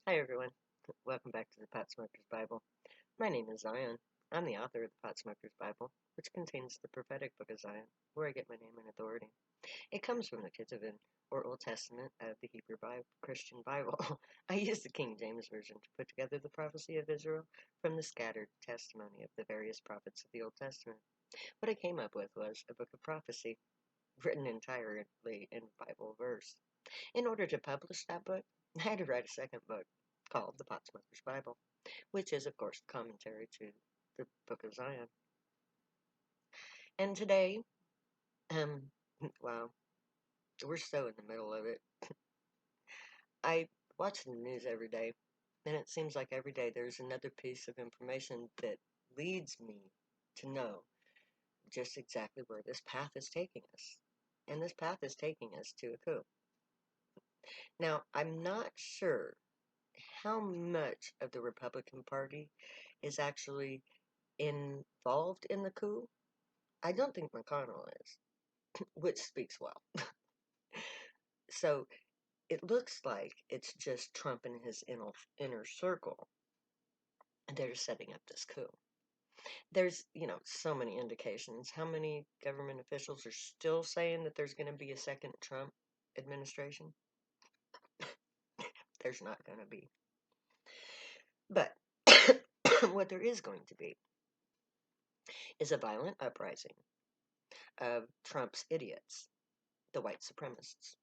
Hi everyone, welcome back to the Pot Smoker's Bible. My name is Zion. I'm the author of the Pot Smoker's Bible, which contains the prophetic book of Zion, where I get my name and authority. It comes from the Ketuvim, or Old Testament of the Hebrew Bible, Christian Bible. I use the King James Version to put together the prophecy of Israel from the scattered testimony of the various prophets of the Old Testament. What I came up with was a book of prophecy, written entirely in Bible verse. In order to publish that book, I had to write a second book called The Pot Smoker's Bible, which is, of course, the commentary to the Book of Zion. And today, um, wow, we're so in the middle of it. I watch the news every day, and it seems like every day there's another piece of information that leads me to know just exactly where this path is taking us. And this path is taking us to a coup. Now, I'm not sure how much of the Republican Party is actually involved in the coup. I don't think McConnell is, which speaks well. So it looks like it's just Trump and his inner circle, and they're setting up this coup. There's, so many indications. How many government officials are still saying that there's going to be a second Trump administration? There's not going to be. But what there is going to be is a violent uprising of Trump's idiots, the white supremacists,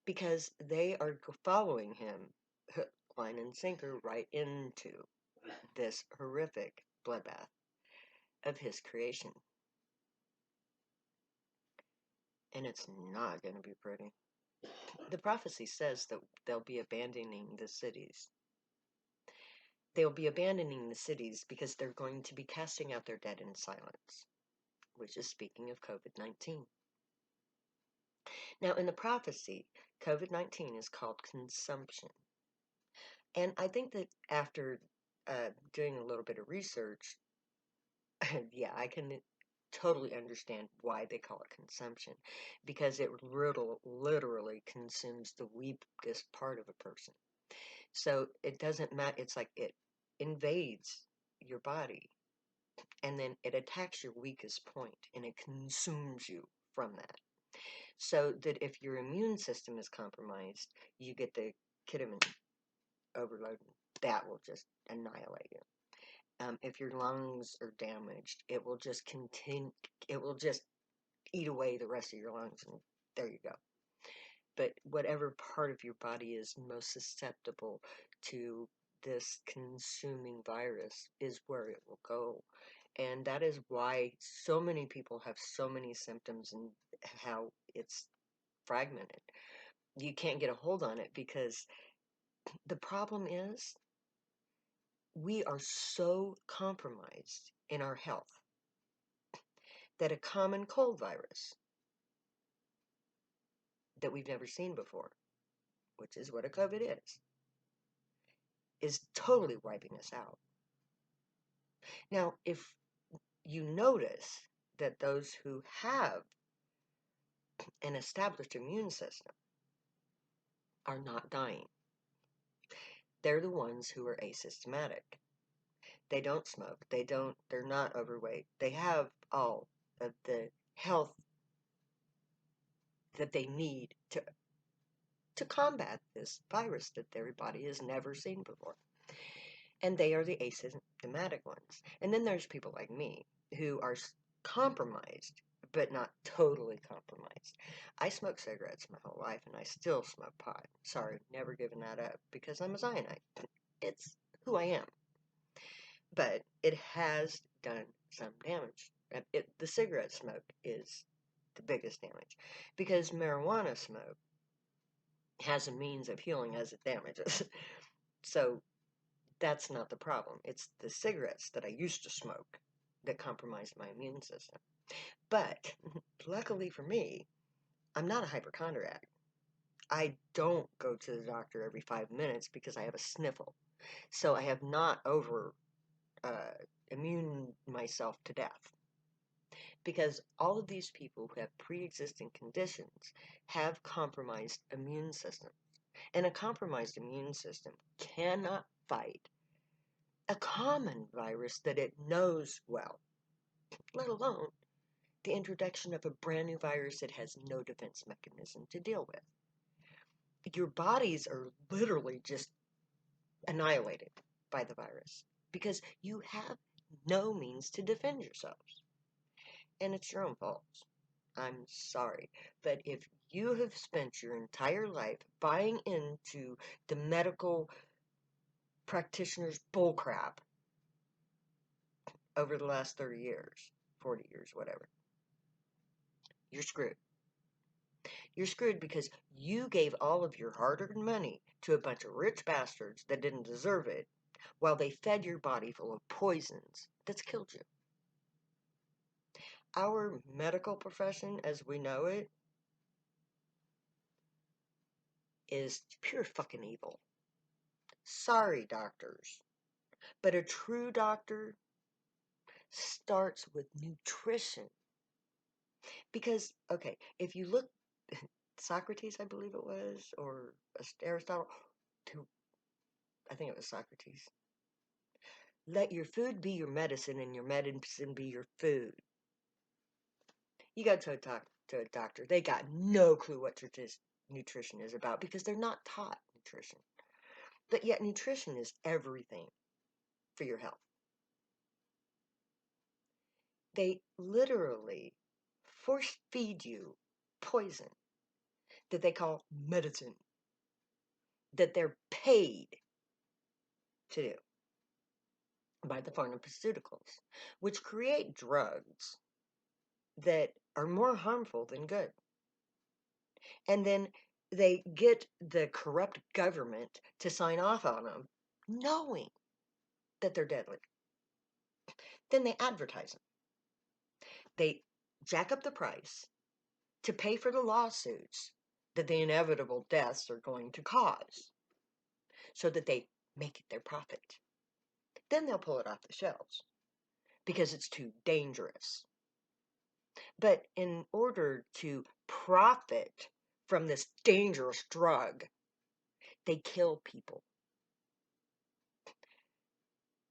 because they are following him hook, line, and sinker right into this horrific bloodbath of his creation. And it's not going to be pretty. The prophecy says that they'll be abandoning the cities. They'll be abandoning the cities because they're going to be casting out their dead in silence, which is speaking of COVID-19. Now, in the prophecy, COVID-19 is called consumption. And I think that after doing a little bit of research, yeah, I can totally understand why they call it consumption, because it literally consumes the weakest part of a person. So it doesn't matter. It's like it invades your body, and then it attacks your weakest point, and it consumes you from that. So that if your immune system is compromised, you get the ketamine overload. That will just annihilate you. If your lungs are damaged, it will just continue. It will just eat away the rest of your lungs, and there you go. But whatever part of your body is most susceptible to this consuming virus is where it will go. And that is why so many people have so many symptoms and how it's fragmented. You can't get a hold on it because the problem is we are so compromised in our health that a common cold virus that we've never seen before, which is what a COVID is totally wiping us out. Now, if you notice that those who have an established immune system are not dying, they're the ones who are asymptomatic. They don't smoke, they're not overweight, they have all of the health that they need to combat this virus that their body has never seen before. And they are the asymptomatic ones. And then there's people like me who are compromised, but not totally compromised. I smoked cigarettes my whole life, and I still smoke pot. Sorry, never given that up because I'm a Zionite. It's who I am. But it has done some damage. The cigarette smoke is the biggest damage because marijuana smoke has a means of healing as it damages. So that's not the problem. It's the cigarettes that I used to smoke that compromised my immune system. But luckily for me, I'm not a hypochondriac. I don't go to the doctor every 5 minutes because I have a sniffle. So I have not immune myself to death. Because all of these people who have pre-existing conditions have compromised immune systems. And a compromised immune system cannot fight a common virus that it knows well, let alone the introduction of a brand new virus it has no defense mechanism to deal with. Your bodies are literally just annihilated by the virus because you have no means to defend yourselves. And it's your own fault. I'm sorry. But if you have spent your entire life buying into the medical practitioner's bullcrap over the last 30 years, 40 years, whatever, you're screwed. You're screwed because you gave all of your hard-earned money to a bunch of rich bastards that didn't deserve it while they fed your body full of poisons that's killed you. Our medical profession, as we know it, is pure fucking evil. Sorry, doctors, but a true doctor starts with nutrition. Because, okay, if you look, Socrates, I believe it was, or Aristotle, I think it was Socrates. Let your food be your medicine and your medicine be your food. You got to talk to a doctor. They got no clue what nutrition is about because they're not taught nutrition. But yet nutrition is everything for your health. They literally force feed you poison that they call medicine, that they're paid to do by the pharmaceuticals, which create drugs that are more harmful than good. And then they get the corrupt government to sign off on them, knowing that they're deadly. Then they advertise them. They jack up the price to pay for the lawsuits that the inevitable deaths are going to cause so that they make it their profit. Then they'll pull it off the shelves because it's too dangerous. But in order to profit from this dangerous drug, they kill people.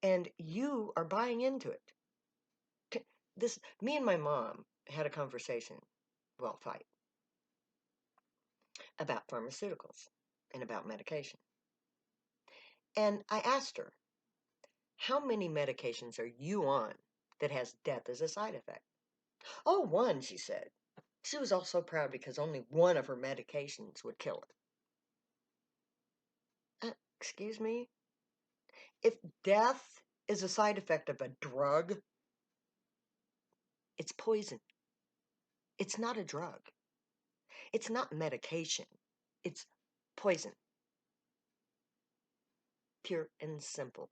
And you are buying into it. Me and my mom had a conversation, well, fight, about pharmaceuticals and about medication. And I asked her, how many medications are you on that has death as a side effect? Oh, one, she said. She was also proud because only one of her medications would kill her. Excuse me? If death is a side effect of a drug, it's poison. It's not a drug. It's not medication. It's poison. Pure and simple.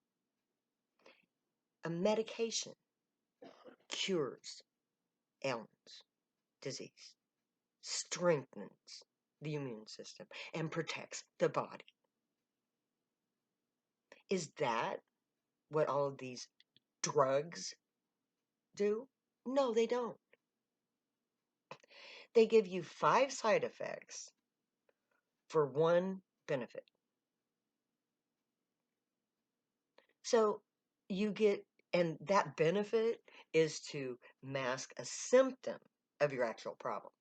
A medication cures ailments, disease, strengthens the immune system, and protects the body. Is that what all of these drugs do? No, they don't. They give you 5 side effects for one benefit. So you get, and that benefit is to mask a symptom of your actual problem.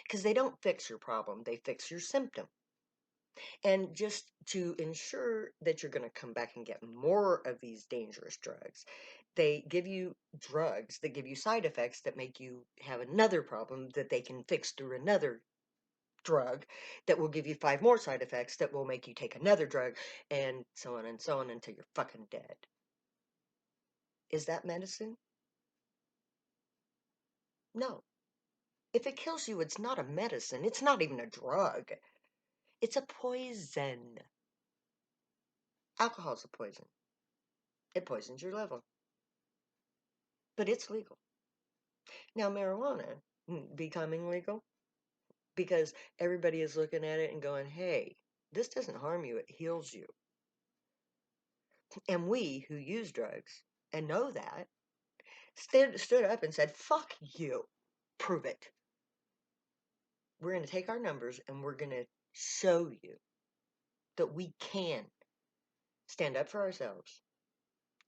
Because they don't fix your problem, they fix your symptom. And just to ensure that you're going to come back and get more of these dangerous drugs, they give you drugs that give you side effects that make you have another problem that they can fix through another drug that will give you 5 more side effects that will make you take another drug, and so on until you're fucking dead. Is that medicine? No. If it kills you, it's not a medicine. It's not even a drug. It's a poison. Alcohol's a poison. It poisons your liver. But it's legal. Now, marijuana becoming legal because everybody is looking at it and going, hey, this doesn't harm you, it heals you. And we who use drugs and know that stood up and said, fuck you, prove it. We're going to take our numbers and we're going to show you that we can stand up for ourselves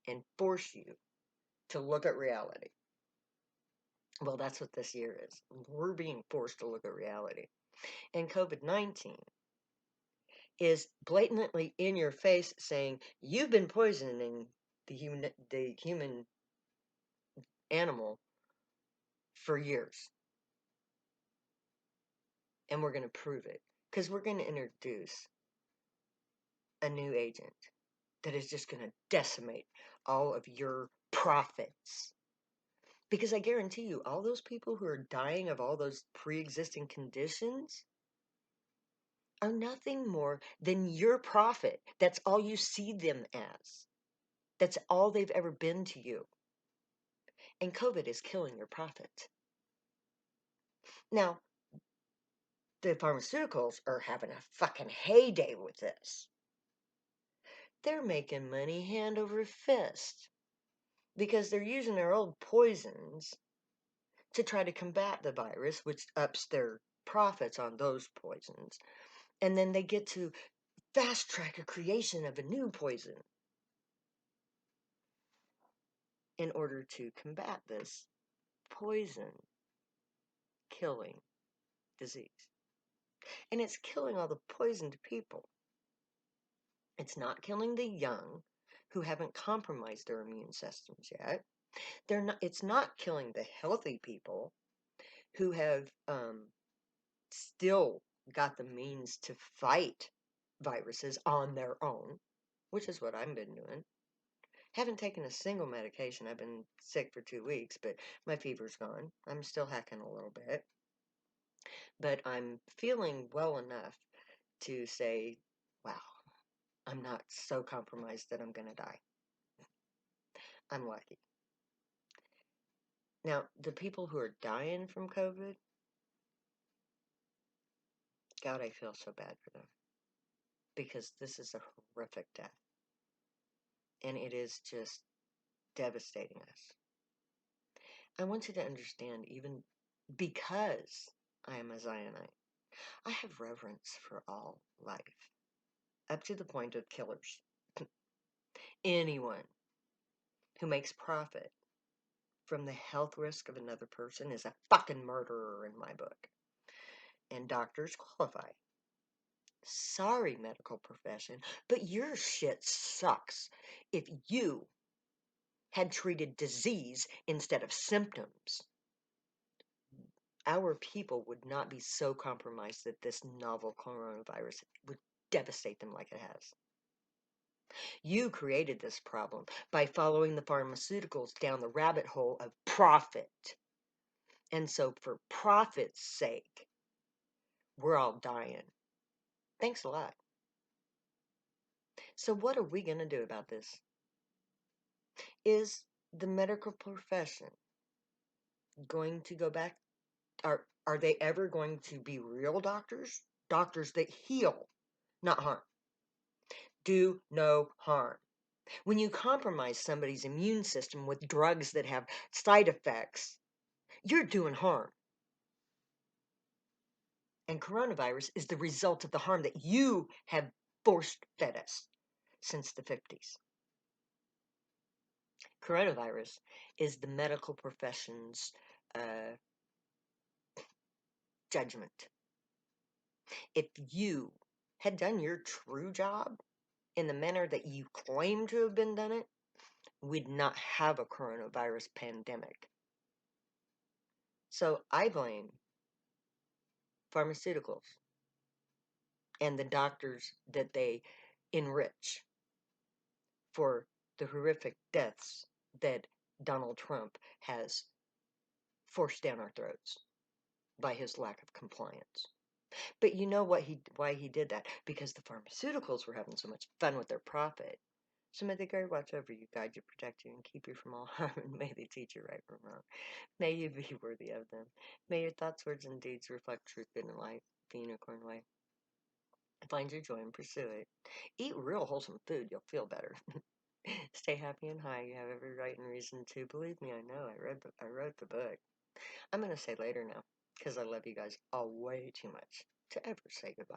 and force you to look at reality. Well, that's what this year is. We're being forced to look at reality. And COVID-19 is blatantly in your face saying, you've been poisoning the human animal for years. And we're going to prove it. Because we're going to introduce a new agent that is just going to decimate all of your profits. Because I guarantee you, all those people who are dying of all those pre-existing conditions are nothing more than your profit. That's all you see them as. That's all they've ever been to you. And COVID is killing your profit. Now, the pharmaceuticals are having a fucking heyday with this. They're making money hand over fist because they're using their old poisons to try to combat the virus, which ups their profits on those poisons. And then they get to fast track a creation of a new poison in order to combat this poison killing disease. And it's killing all the poisoned people. It's not killing the young who haven't compromised their immune systems yet. It's not killing the healthy people who have still got the means to fight viruses on their own, which is what I've been doing. Haven't taken a single medication. I've been sick for 2 weeks, but my fever's gone. I'm still hacking a little bit, but I'm feeling well enough to say, wow, I'm not so compromised that I'm going to die. I'm lucky. Now, the people who are dying from COVID, God, I feel so bad for them because this is a horrific death and it is just devastating us. I want you to understand, even because I am a Zionite, I have reverence for all life, up to the point of killers. Anyone who makes profit from the health risk of another person is a fucking murderer in my book. And doctors qualify. Sorry, medical profession, but your shit sucks if you had treated disease instead of symptoms. Our people would not be so compromised that this novel coronavirus would devastate them like it has. You created this problem by following the pharmaceuticals down the rabbit hole of profit. And so for profit's sake, we're all dying. Thanks a lot. So what are we going to do about this? Is the medical profession going to go back? Are they ever going to be real doctors? Doctors that heal, not harm. Do no harm. When you compromise somebody's immune system with drugs that have side effects, you're doing harm. And coronavirus is the result of the harm that you have forced fed us since the 50s. Coronavirus is the medical profession's judgment. If you had done your true job in the manner that you claim to have been done it, we'd not have a coronavirus pandemic. So I blame pharmaceuticals and the doctors that they enrich for the horrific deaths that Donald Trump has forced down our throats by his lack of compliance. But you know why he did that? Because the pharmaceuticals were having so much fun with their profit. So may the guard watch over you, guide you, protect you, and keep you from all harm, and may they teach you right from wrong. May you be worthy of them. May your thoughts, words, and deeds reflect truth, good, and life, the unicorn way. Find your joy and pursue it. Eat real wholesome food, you'll feel better. Stay happy and high. You have every right and reason to. Believe me, I know. I wrote the book. I'm going to say later now, because I love you guys all way too much to ever say goodbye.